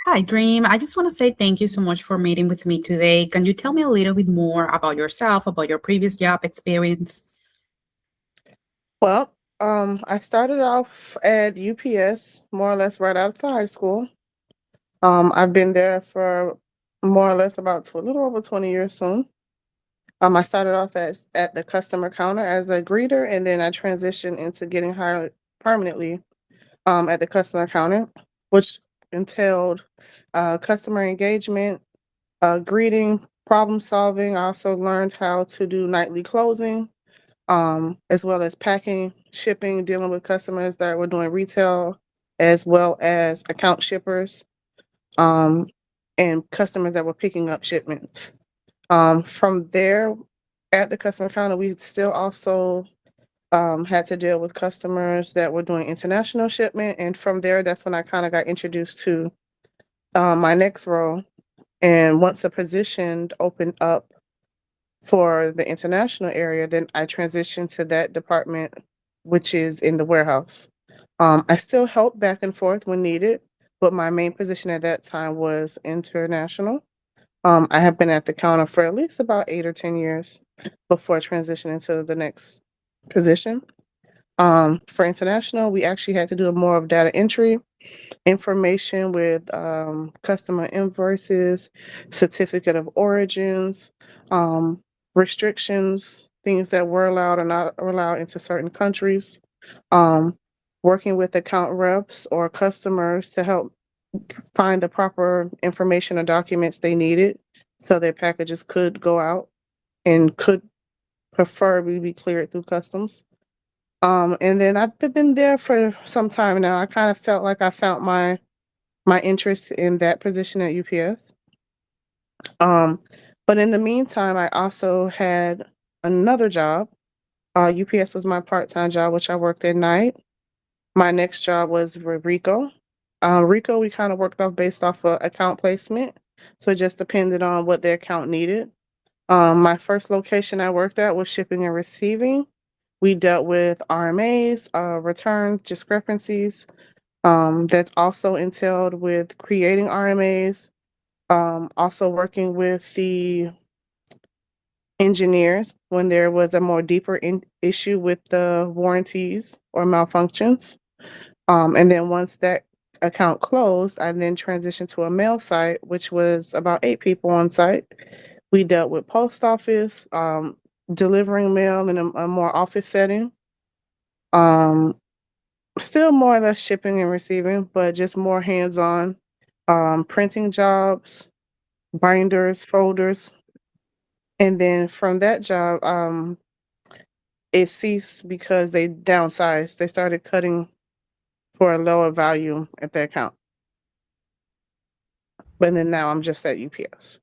Hi, Dream. I just want to say thank you so much for meeting with me today. Can you tell me a little bit more about yourself, about your previous job experience? Well, I started off at UPS more or less right out of high school. I've been there for more or less about a little over 20 years soon. I started off as at the customer counter as a greeter, and then I transitioned into getting hired permanently at the customer counter, which entailed customer engagement, greeting, problem solving. I also learned how to do nightly closing, as well as packing, shipping, dealing with customers that were doing retail, as well as account shippers, um, and customers that were picking up shipments. From there, at the customer counter, we still also had to deal with customers that were doing international shipment. And from there, that's when I kind of got introduced to my next role. And once a position opened up for the international area, then I transitioned to that department, which is in the warehouse. I still help back and forth when needed, but my main position at that time was international. I have been at the counter for at least about 8 or 10 years before transitioning to the next position. For international, we actually had to do more of data entry, information with customer invoices, certificate of origins, um, restrictions, things that were allowed or not allowed into certain countries, um, working with account reps or customers to help find the proper information or documents they needed so their packages could go out and could preferably be cleared through customs. And then I've been there for some time now. I kind of felt like I found my interest in that position at UPS. Um, but in the meantime, I also had another job. UPS was my part-time job, which I worked at night. My next job was with Rico. Rico, we kind of worked off based off of account placement. So it just depended on what the account needed. My first location I worked at was shipping and receiving. We dealt with RMAs, returns, discrepancies. That's also entailed with creating RMAs, also working with the engineers when there was a more deeper issue with the warranties or malfunctions. And then once that account closed, I then transitioned to a mail site, which was about 8 people on site. We dealt with post office, delivering mail in a more office setting. Um, Still more or less shipping and receiving, but just more hands on. Printing jobs, binders, folders. And then from that job, it ceased because they downsized. They started cutting for a lower value at their account. But then now I'm just at UPS.